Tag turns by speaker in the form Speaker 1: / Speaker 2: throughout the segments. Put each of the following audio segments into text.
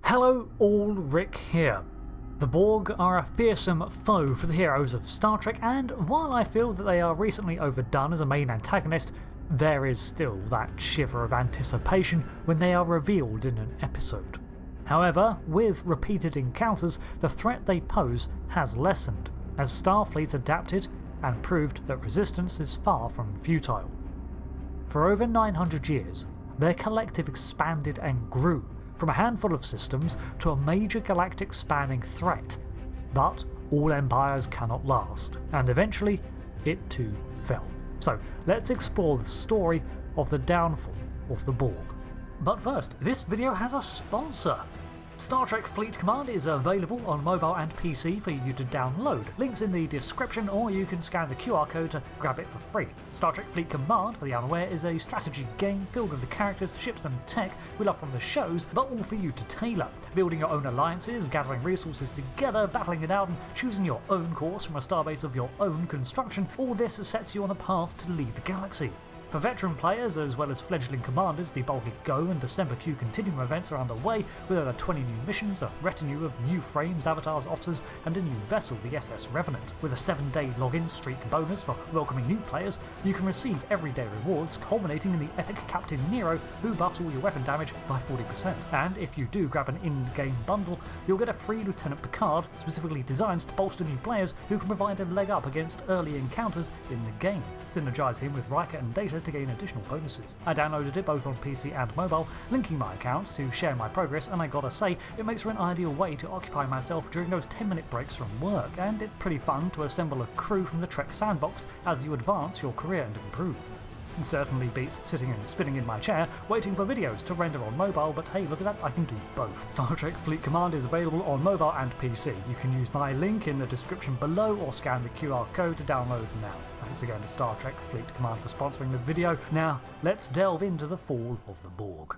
Speaker 1: Hello all, Rick here. The Borg are a fearsome foe for the heroes of Star Trek, and while I feel that they are recently overdone as a main antagonist, there is still that shiver of anticipation when they are revealed in an episode. However, with repeated encounters, the threat they pose has lessened, as Starfleet adapted and proved that resistance is far from futile. For over 900 years, their collective expanded and grew, from a handful of systems to a major galactic spanning threat. But all empires cannot last, and eventually it too fell. So let's explore the story of the downfall of the Borg. But first, this video has a sponsor. Star Trek Fleet Command is available on mobile and PC for you to download. Links in the description, or you can scan the QR code to grab it for free. Star Trek Fleet Command, for the unaware, is a strategy game filled with the characters, ships and tech we love from the shows, but all for you to tailor. Building your own alliances, gathering resources together, battling it out and choosing your own course from a starbase of your own construction, all this sets you on a path to lead the galaxy. For veteran players as well as fledgling commanders, the Boldly Go and December Q Continuum events are underway, with over 20 new missions, a retinue of new frames, avatars, officers, and a new vessel, the SS Revenant. With a 7-day login streak bonus for welcoming new players, you can receive everyday rewards, culminating in the epic Captain Nero, who buffs all your weapon damage by 40%. And if you do grab an in-game bundle, you'll get a free Lieutenant Picard, specifically designed to bolster new players who can provide a leg up against early encounters in the game. Synergize him with Riker and Data to gain additional bonuses. I downloaded it both on PC and mobile, linking my accounts to share my progress, and I gotta say, it makes for an ideal way to occupy myself during those 10-minute breaks from work, and it's pretty fun to assemble a crew from the Trek sandbox as you advance your career and improve. It certainly beats sitting and spinning in my chair, waiting for videos to render on mobile, but hey, look at that, I can do both. Star Trek Fleet Command is available on mobile and PC. You can use my link in the description below or scan the QR code to download now. Thanks again to Star Trek Fleet Command for sponsoring the video. Now, let's delve into the fall of the Borg.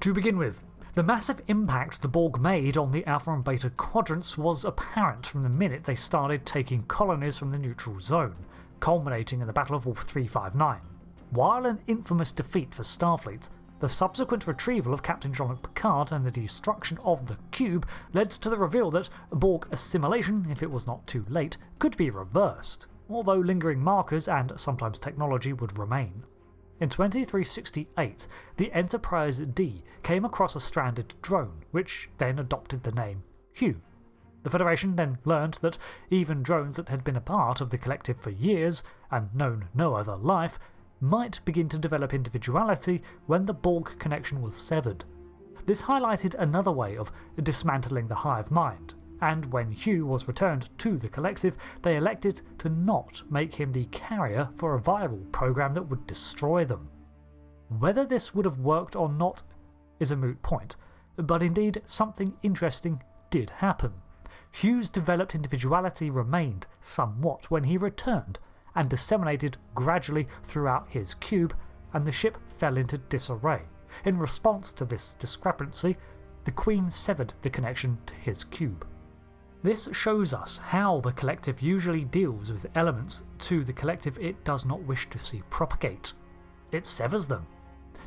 Speaker 1: To begin with, the massive impact the Borg made on the Alpha and Beta quadrants was apparent from the minute they started taking colonies from the neutral zone, culminating in the Battle of Wolf 359. While an infamous defeat for Starfleet, the subsequent retrieval of Captain Jean-Luc Picard and the destruction of the Cube led to the reveal that Borg assimilation, if it was not too late, could be reversed, although lingering markers and sometimes technology would remain. In 2368, the Enterprise D came across a stranded drone, which then adopted the name Hugh. The Federation then learned that even drones that had been a part of the collective for years and known no other life might begin to develop individuality when the Borg connection was severed. This highlighted another way of dismantling the hive mind, and when Hugh was returned to the collective, they elected to not make him the carrier for a viral program that would destroy them. Whether this would have worked or not is a moot point, but indeed something interesting did happen. Hugh's developed individuality remained somewhat when he returned, and disseminated gradually throughout his cube, and the ship fell into disarray. In response to this discrepancy, the Queen severed the connection to his cube. This shows us how the collective usually deals with elements to the collective it does not wish to see propagate. It severs them.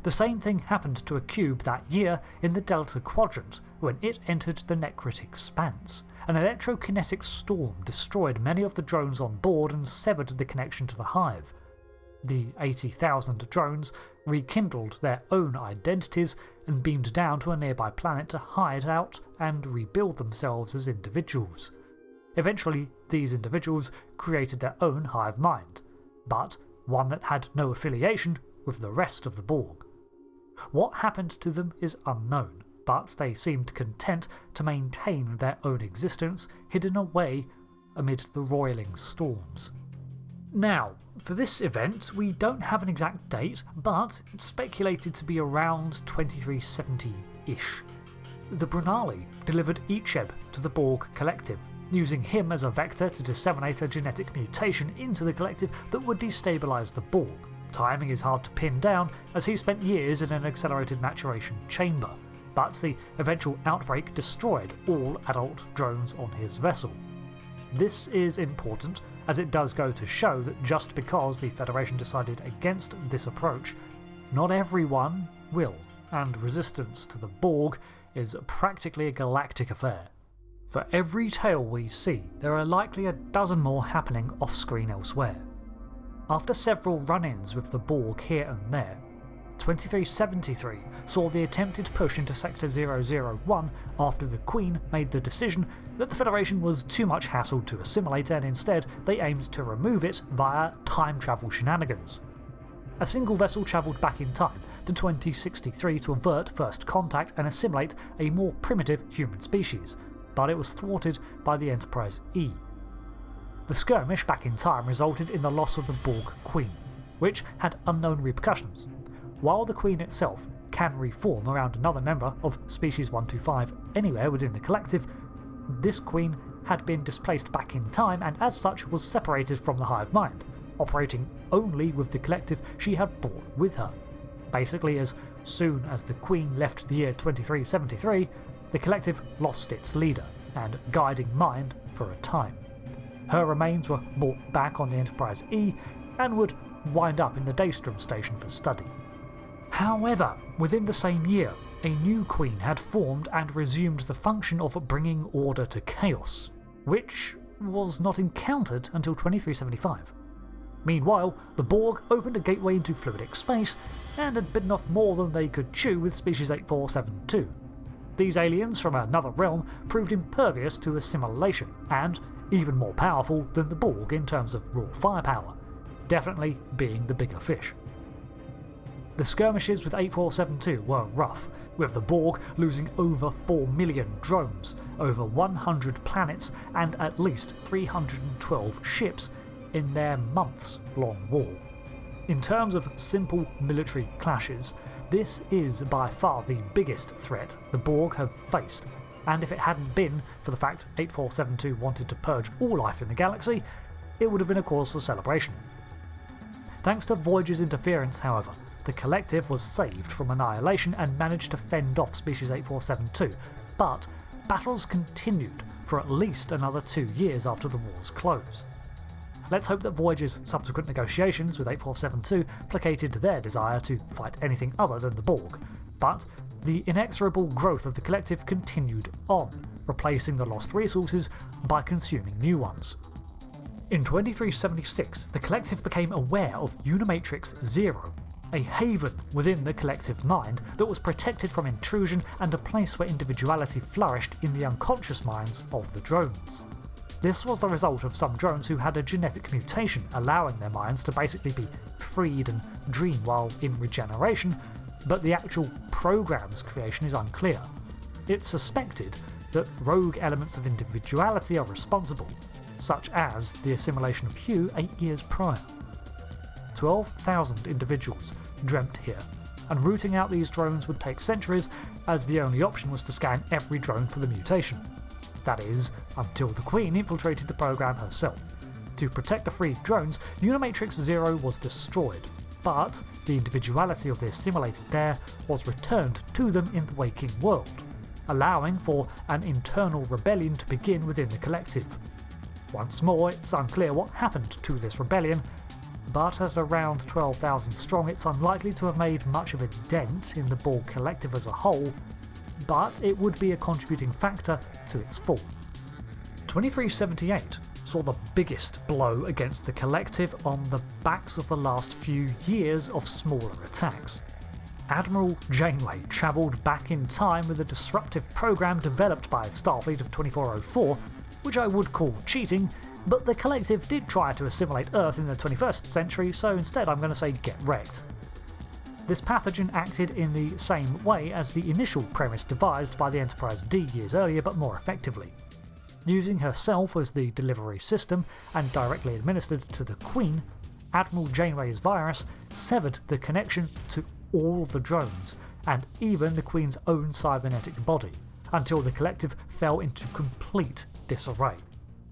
Speaker 1: The same thing happened to a cube that year in the Delta Quadrant when it entered the necrotic expanse. An electrokinetic storm destroyed many of the drones on board and severed the connection to the hive. The 80,000 drones rekindled their own identities and beamed down to a nearby planet to hide out and rebuild themselves as individuals. Eventually, these individuals created their own hive mind, but one that had no affiliation with the rest of the Borg. What happened to them is unknown, but they seemed content to maintain their own existence, hidden away amid the roiling storms. Now, for this event, we don't have an exact date, but it's speculated to be around 2370-ish. The Brunali delivered Icheb to the Borg collective, using him as a vector to disseminate a genetic mutation into the collective that would destabilise the Borg. Timing is hard to pin down, as he spent years in an accelerated maturation chamber, but the eventual outbreak destroyed all adult drones on his vessel. This is important, as it does go to show that just because the Federation decided against this approach, not everyone will, and resistance to the Borg is practically a galactic affair. For every tale we see, there are likely a dozen more happening off-screen elsewhere. After several run-ins with the Borg here and there, 2373 saw the attempted push into Sector 001 after the Queen made the decision that the Federation was too much hassle to assimilate, and instead they aimed to remove it via time travel shenanigans. A single vessel travelled back in time to 2063 to avert first contact and assimilate a more primitive human species, but it was thwarted by the Enterprise E. The skirmish back in time resulted in the loss of the Borg Queen, which had unknown repercussions. While the Queen itself can reform around another member of Species 125 anywhere within the collective, this Queen had been displaced back in time and as such was separated from the hive mind, operating only with the collective she had brought with her. Basically, as soon as the Queen left the year 2373, the collective lost its leader and guiding mind for a time. Her remains were brought back on the Enterprise E and would wind up in the Daystrom station for study. However, within the same year, a new Queen had formed and resumed the function of bringing order to chaos, which was not encountered until 2375. Meanwhile, the Borg opened a gateway into fluidic space and had bitten off more than they could chew with Species 8472. These aliens from another realm proved impervious to assimilation and even more powerful than the Borg in terms of raw firepower, definitely being the bigger fish. The skirmishes with 8472 were rough, with the Borg losing over 4 million drones, over 100 planets and at least 312 ships in their months-long war. In terms of simple military clashes, this is by far the biggest threat the Borg have faced, and if it hadn't been for the fact 8472 wanted to purge all life in the galaxy, it would have been a cause for celebration. Thanks to Voyager's interference, however, the collective was saved from annihilation and managed to fend off Species 8472, but battles continued for at least another 2 years after the war's close. Let's hope that Voyager's subsequent negotiations with 8472 placated their desire to fight anything other than the Borg, but the inexorable growth of the collective continued on, replacing the lost resources by consuming new ones. In 2376, the collective became aware of Unimatrix Zero, a haven within the collective mind that was protected from intrusion and a place where individuality flourished in the unconscious minds of the drones. This was the result of some drones who had a genetic mutation allowing their minds to basically be freed and dream while in regeneration, but the actual program's creation is unclear. It's suspected that rogue elements of individuality are responsible, such as the assimilation of Hugh 8 years prior. 12,000 individuals dreamt here, and rooting out these drones would take centuries, as the only option was to scan every drone for the mutation. That is, until the Queen infiltrated the program herself. To protect the freed drones, Unimatrix Zero was destroyed, but the individuality of the assimilated there was returned to them in the waking world, allowing for an internal rebellion to begin within the collective. Once more, it's unclear what happened to this rebellion, but at around 12,000 strong it's unlikely to have made much of a dent in the Borg collective as a whole, but it would be a contributing factor to its fall. 2378 saw the biggest blow against the collective on the backs of the last few years of smaller attacks. Admiral Janeway travelled back in time with a disruptive program developed by Starfleet of 2404, which I would call cheating, but the collective did try to assimilate Earth in the 21st century, so instead I'm going to say get wrecked. This pathogen acted in the same way as the initial premise devised by the Enterprise D years earlier, but more effectively. Using herself as the delivery system and directly administered to the Queen, Admiral Janeway's virus severed the connection to all the drones, and even the Queen's own cybernetic body, until the collective fell into complete disarray.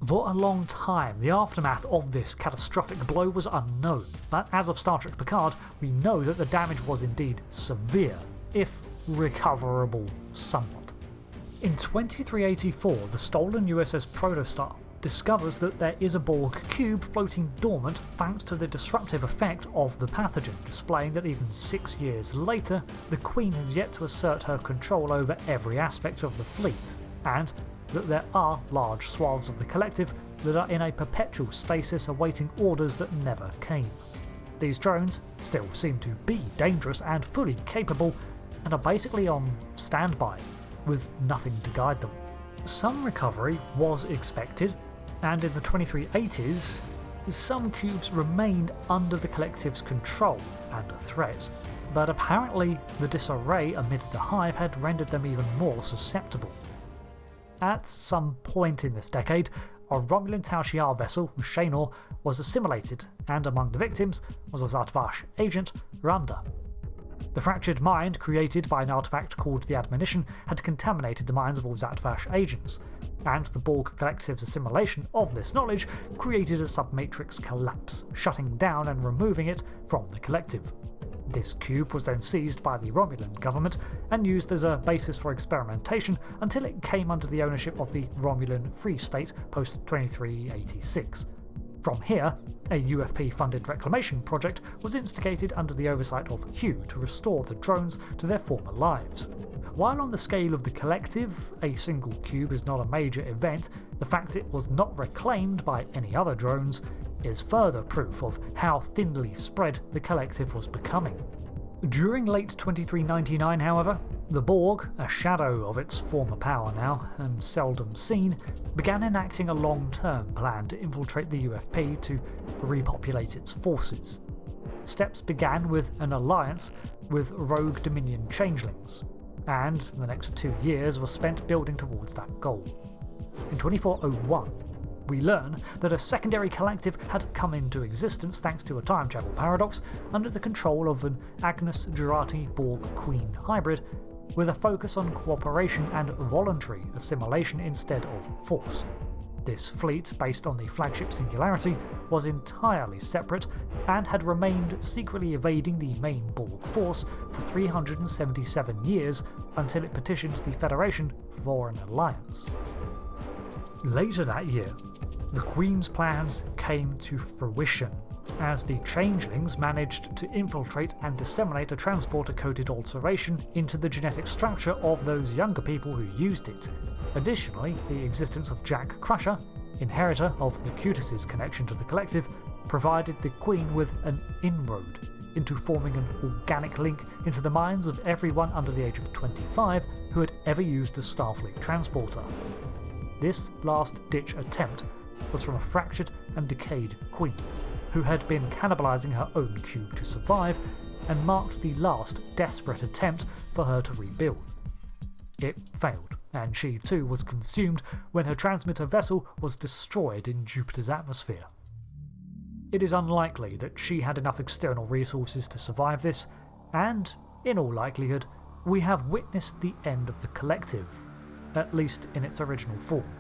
Speaker 1: For a long time, the aftermath of this catastrophic blow was unknown, but as of Star Trek Picard, we know that the damage was indeed severe, if recoverable somewhat. In 2384, the stolen USS Protostar discovers that there is a Borg cube floating dormant thanks to the disruptive effect of the pathogen, displaying that even 6 years later, the Queen has yet to assert her control over every aspect of the fleet, and that there are large swaths of the collective that are in a perpetual stasis awaiting orders that never came. These drones still seem to be dangerous and fully capable, and are basically on standby, with nothing to guide them. Some recovery was expected, and in the 2380s, some cubes remained under the collective's control and threats, but apparently the disarray amid the hive had rendered them even more susceptible. At some point in this decade, a Romulan Tau Shiar vessel, Shanor, was assimilated, and among the victims was a Zartvash agent, Randa. The fractured mind created by an artifact called the Admonition had contaminated the minds of all Zartvash agents, and the Borg Collective's assimilation of this knowledge created a submatrix collapse, shutting down and removing it from the Collective. This cube was then seized by the Romulan government and used as a basis for experimentation until it came under the ownership of the Romulan Free State post-2386. From here, a UFP-funded reclamation project was instigated under the oversight of Hugh to restore the drones to their former lives. While on the scale of the Collective, a single cube is not a major event, the fact it was not reclaimed by any other drones is further proof of how thinly spread the Collective was becoming. During late 2399, however, the Borg, a shadow of its former power now, and seldom seen, began enacting a long-term plan to infiltrate the UFP to repopulate its forces. Steps began with an alliance with rogue Dominion changelings, and the next 2 years were spent building towards that goal. In 2401, we learn that a secondary collective had come into existence thanks to a time travel paradox under the control of an Agnes Jurati Borg Queen hybrid, with a focus on cooperation and voluntary assimilation instead of force. This fleet, based on the flagship Singularity, was entirely separate and had remained secretly evading the main Borg force for 377 years until it petitioned the Federation for an alliance. Later that year, the Queen's plans came to fruition, as the changelings managed to infiltrate and disseminate a transporter-coded alteration into the genetic structure of those younger people who used it. Additionally, the existence of Jack Crusher, inheritor of Locutus's connection to the Collective, provided the Queen with an inroad into forming an organic link into the minds of everyone under the age of 25 who had ever used a Starfleet transporter. This last-ditch attempt was from a fractured and decayed Queen, who had been cannibalizing her own cube to survive, and marked the last desperate attempt for her to rebuild. It failed, and she too was consumed when her transmitter vessel was destroyed in Jupiter's atmosphere. It is unlikely that she had enough external resources to survive this, and, in all likelihood, we have witnessed the end of the Collective, at least in its original form.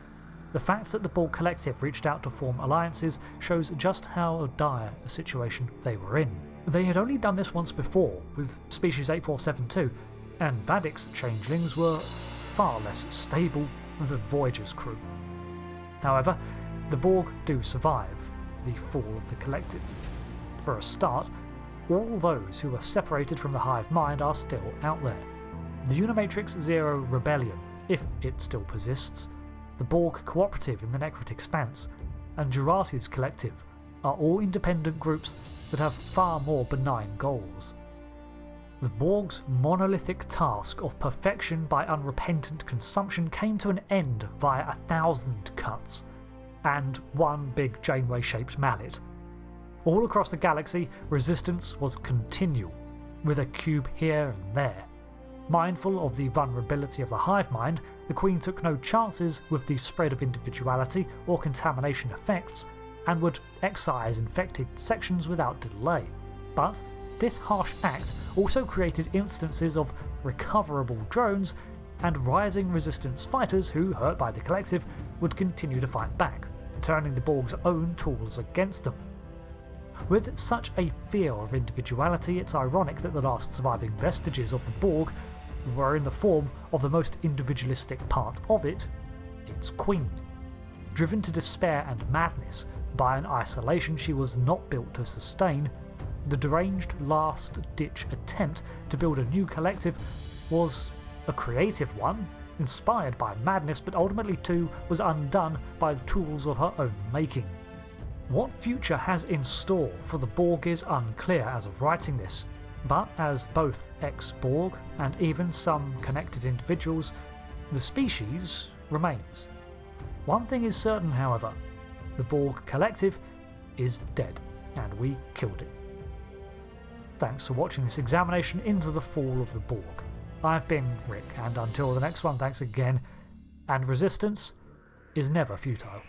Speaker 1: The fact that the Borg Collective reached out to form alliances shows just how dire a situation they were in. They had only done this once before, with Species 8472, and Vadic's changelings were far less stable than Voyager's crew. However, the Borg do survive the fall of the Collective. For a start, all those who were separated from the hive mind are still out there. The Unimatrix Zero Rebellion, if it still persists, the Borg Cooperative in the Necrotic Expanse, and Jurati's Collective are all independent groups that have far more benign goals. The Borg's monolithic task of perfection by unrepentant consumption came to an end via 1,000 cuts, and one big Janeway-shaped mallet. All across the galaxy, resistance was continual, with a cube here and there. Mindful of the vulnerability of the hive mind, the Queen took no chances with the spread of individuality or contamination effects, and would excise infected sections without delay. But this harsh act also created instances of recoverable drones and rising resistance fighters who, hurt by the Collective, would continue to fight back, turning the Borg's own tools against them. With such a fear of individuality, it's ironic that the last surviving vestiges of the Borg were in the form of the most individualistic part of it, its Queen. driven to despair and madness by an isolation she was not built to sustain, the deranged last-ditch attempt to build a new collective was a creative one, inspired by madness, but ultimately too was undone by the tools of her own making. What future has in store for the Borg is unclear as of writing this, but as both ex-Borg and even some connected individuals, the species remains. One thing is certain, however, the Borg collective is dead, and we killed it. Thanks for watching this examination into the fall of the Borg. I've been Rick, and until the next one, thanks again, and resistance is never futile.